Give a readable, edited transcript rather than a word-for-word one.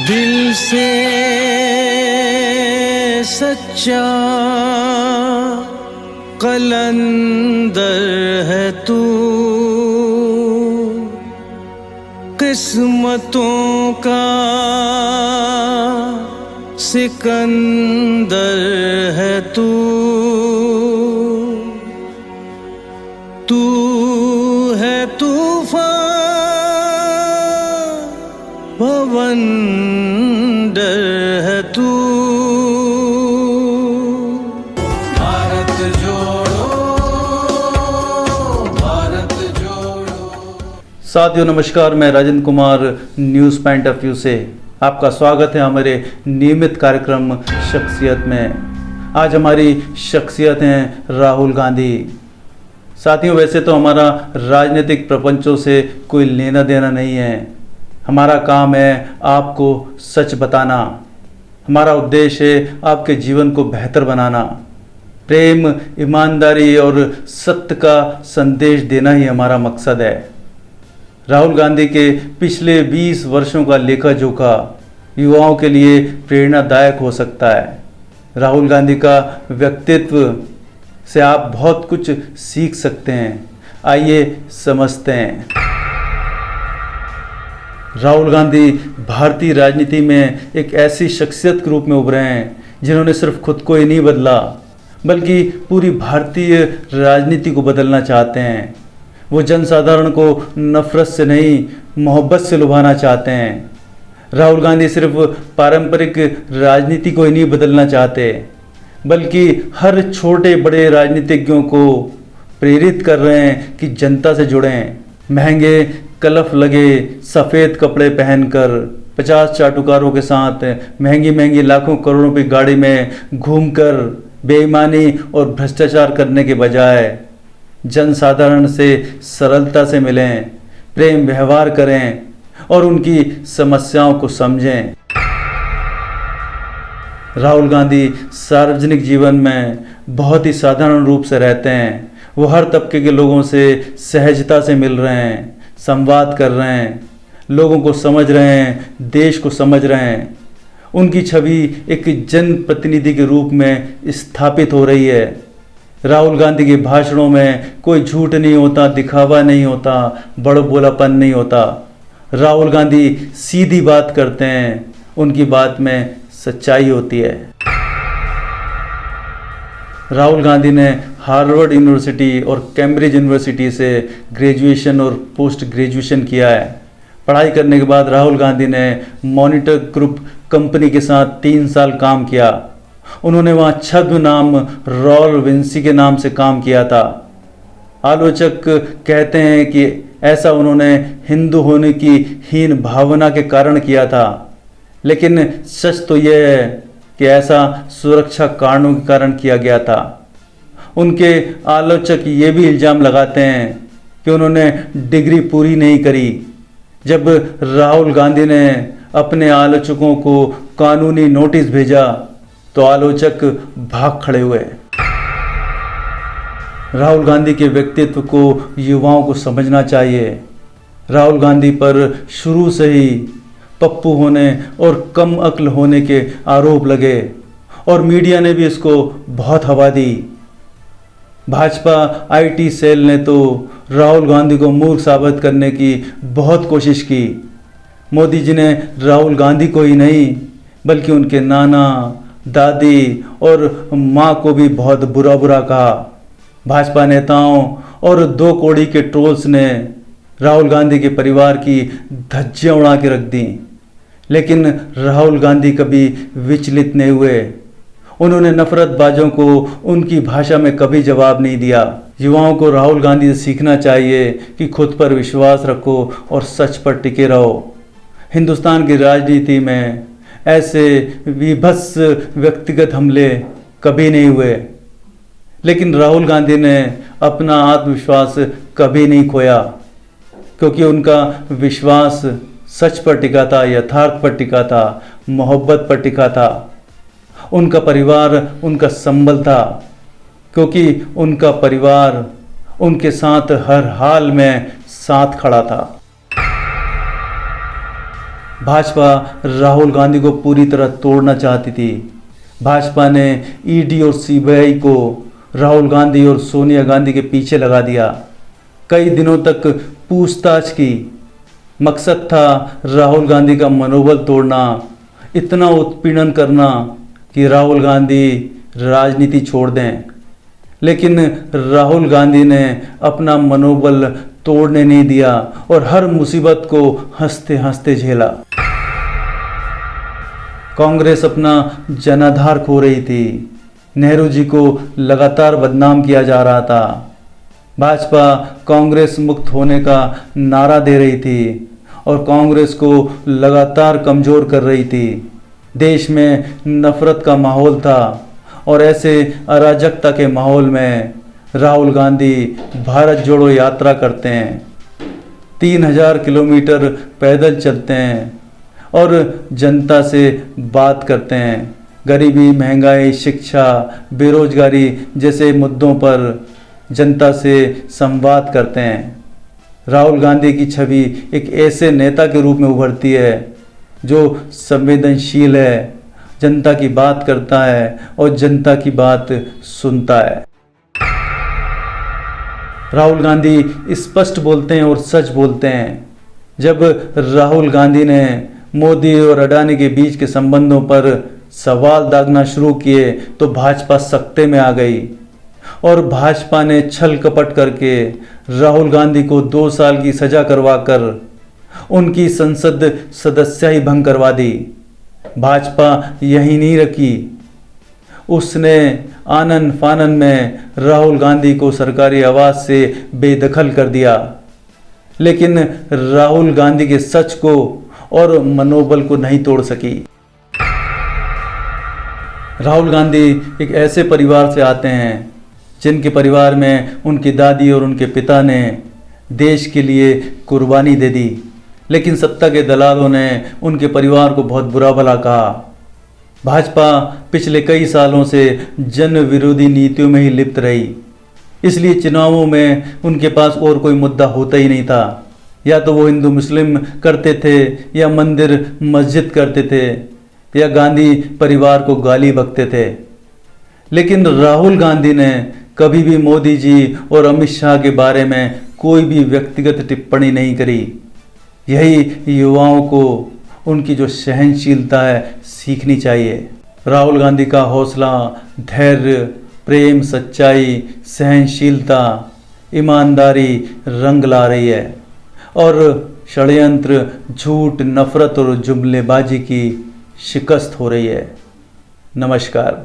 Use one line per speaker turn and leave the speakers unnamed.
दिल से सच्चा कलंदर है तू, किस्मतों का सिकंदर है तू। तू है तूफान बवंडर है तू। भारत जोड़ो, भारत जोड़ो।
साथियों नमस्कार, मैं Rajendra Kumar news point of view से आपका स्वागत है हमारे नियमित कार्यक्रम शख्सियत में। आज हमारी शख्सियत हैं राहुल गांधी। साथियों वैसे तो हमारा राजनीतिक प्रपंचों से कोई लेना देना नहीं है। हमारा काम है आपको सच बताना। हमारा उद्देश्य है आपके जीवन को बेहतर बनाना। प्रेम, ईमानदारी और सत्य का संदेश देना ही हमारा मकसद है। राहुल गांधी के पिछले 20 वर्षों का लेखा जोखा युवाओं के लिए प्रेरणादायक हो सकता है। राहुल गांधी का व्यक्तित्व से आप बहुत कुछ सीख सकते हैं। आइए समझते हैं। राहुल गांधी भारतीय राजनीति में एक ऐसी शख्सियत के रूप में उभरे हैं जिन्होंने सिर्फ खुद को ही नहीं बदला बल्कि पूरी भारतीय राजनीति को बदलना चाहते हैं। वो जनसाधारण को नफरत से नहीं, मोहब्बत से लुभाना चाहते हैं। राहुल गांधी सिर्फ पारंपरिक राजनीति को ही नहीं बदलना चाहते बल्कि हर छोटे बड़े राजनीतिज्ञों को प्रेरित कर रहे हैं कि जनता से जुड़ें। महंगे कलफ लगे सफ़ेद कपड़े पहनकर 50 चाटुकारों के साथ महंगी महंगी लाखों करोड़ों की गाड़ी में घूमकर बेईमानी और भ्रष्टाचार करने के बजाय जनसाधारण से सरलता से मिलें, प्रेम व्यवहार करें और उनकी समस्याओं को समझें। राहुल गांधी सार्वजनिक जीवन में बहुत ही साधारण रूप से रहते हैं। वो हर तबके के लोगों से सहजता से मिल रहे हैं, संवाद कर रहे हैं, लोगों को समझ रहे हैं, देश को समझ रहे हैं। उनकी छवि एक जनप्रतिनिधि के रूप में स्थापित हो रही है। राहुल गांधी के भाषणों में कोई झूठ नहीं होता, दिखावा नहीं होता, बड़बोलापन नहीं होता। राहुल गांधी सीधी बात करते हैं, उनकी बात में सच्चाई होती है। राहुल गांधी ने हार्वर्ड यूनिवर्सिटी और कैम्ब्रिज यूनिवर्सिटी से ग्रेजुएशन और पोस्ट ग्रेजुएशन किया है। पढ़ाई करने के बाद राहुल गांधी ने मॉनिटर ग्रुप कंपनी के साथ 3 साल काम किया। उन्होंने वहाँ छद्म नाम रॉल विंसी के नाम से काम किया था। आलोचक कहते हैं कि ऐसा उन्होंने हिंदू होने की हीन भावना के कारण किया था, लेकिन सच तो यह है कि ऐसा सुरक्षा कारणों के कारण किया गया था। उनके आलोचक ये भी इल्ज़ाम लगाते हैं कि उन्होंने डिग्री पूरी नहीं करी। जब राहुल गांधी ने अपने आलोचकों को कानूनी नोटिस भेजा तो आलोचक भाग खड़े हुए। राहुल गांधी के व्यक्तित्व को युवाओं को समझना चाहिए। राहुल गांधी पर शुरू से ही पप्पू होने और कम अक्ल होने के आरोप लगे और मीडिया ने भी इसको बहुत हवा दी। भाजपा आईटी सेल ने तो राहुल गांधी को मूर्ख साबित करने की बहुत कोशिश की। मोदी जी ने राहुल गांधी को ही नहीं बल्कि उनके नाना, दादी और माँ को भी बहुत बुरा बुरा कहा। भाजपा नेताओं और 2 कौड़ी के ट्रोल्स ने राहुल गांधी के परिवार की धज्जियां उड़ा के रख दी, लेकिन राहुल गांधी कभी विचलित नहीं हुए। उन्होंने नफरतबाजों को उनकी भाषा में कभी जवाब नहीं दिया। युवाओं को राहुल गांधी से सीखना चाहिए कि खुद पर विश्वास रखो और सच पर टिके रहो। हिंदुस्तान की राजनीति में ऐसे विभत्स व्यक्तिगत हमले कभी नहीं हुए, लेकिन राहुल गांधी ने अपना आत्मविश्वास कभी नहीं खोया क्योंकि उनका विश्वास सच पर टिका था, यथार्थ पर टिका था, मोहब्बत पर टिका था। उनका परिवार उनका संबल था क्योंकि उनका परिवार उनके साथ हर हाल में साथ खड़ा था। भाजपा राहुल गांधी को पूरी तरह तोड़ना चाहती थी। भाजपा ने ईडी और सीबीआई को राहुल गांधी और सोनिया गांधी के पीछे लगा दिया। कई दिनों तक पूछताछ की। मकसद था राहुल गांधी का मनोबल तोड़ना, इतना उत्पीड़न करना कि राहुल गांधी राजनीति छोड़ दें। लेकिन राहुल गांधी ने अपना मनोबल तोड़ने नहीं दिया और हर मुसीबत को हंसते हंसते झेला। कांग्रेस अपना जनाधार खो रही थी। नेहरू जी को लगातार बदनाम किया जा रहा था। भाजपा कांग्रेस मुक्त होने का नारा दे रही थी और कांग्रेस को लगातार कमज़ोर कर रही थी। देश में नफरत का माहौल था और ऐसे अराजकता के माहौल में राहुल गांधी भारत जोड़ो यात्रा करते हैं। 3000 किलोमीटर पैदल चलते हैं और जनता से बात करते हैं। गरीबी, महंगाई, शिक्षा, बेरोजगारी जैसे मुद्दों पर जनता से संवाद करते हैं। राहुल गांधी की छवि एक ऐसे नेता के रूप में उभरती है जो संवेदनशील है, जनता की बात करता है और जनता की बात सुनता है। राहुल गांधी स्पष्ट बोलते हैं और सच बोलते हैं। जब राहुल गांधी ने मोदी और अडानी के बीच के संबंधों पर सवाल दागना शुरू किए तो भाजपा सख्ते में आ गई और भाजपा ने छल कपट करके राहुल गांधी को 2 साल की सजा करवाकर उनकी संसद सदस्यता भंग करवा दी। भाजपा यही नहीं रखी, उसने आनन फानन में राहुल गांधी को सरकारी आवास से बेदखल कर दिया। लेकिन राहुल गांधी के सच को और मनोबल को नहीं तोड़ सकी। राहुल गांधी एक ऐसे परिवार से आते हैं जिनके परिवार में उनकी दादी और उनके पिता ने देश के लिए कुर्बानी दे दी। लेकिन सत्ता के दलालों ने उनके परिवार को बहुत बुरा भला कहा। भाजपा पिछले कई सालों से जन विरोधी नीतियों में ही लिप्त रही, इसलिए चुनावों में उनके पास और कोई मुद्दा होता ही नहीं था। या तो वो हिंदू मुस्लिम करते थे, या मंदिर मस्जिद करते थे, या गांधी परिवार को गाली बकते थे। लेकिन राहुल गांधी ने कभी भी मोदी जी और अमित शाह के बारे में कोई भी व्यक्तिगत टिप्पणी नहीं करी। यही युवाओं को उनकी जो सहनशीलता है सीखनी चाहिए। राहुल गांधी का हौसला, धैर्य, प्रेम, सच्चाई, सहनशीलता, ईमानदारी रंग ला रही है और षड्यंत्र, झूठ, नफरत और जुमलेबाजी की शिकस्त हो रही है। नमस्कार।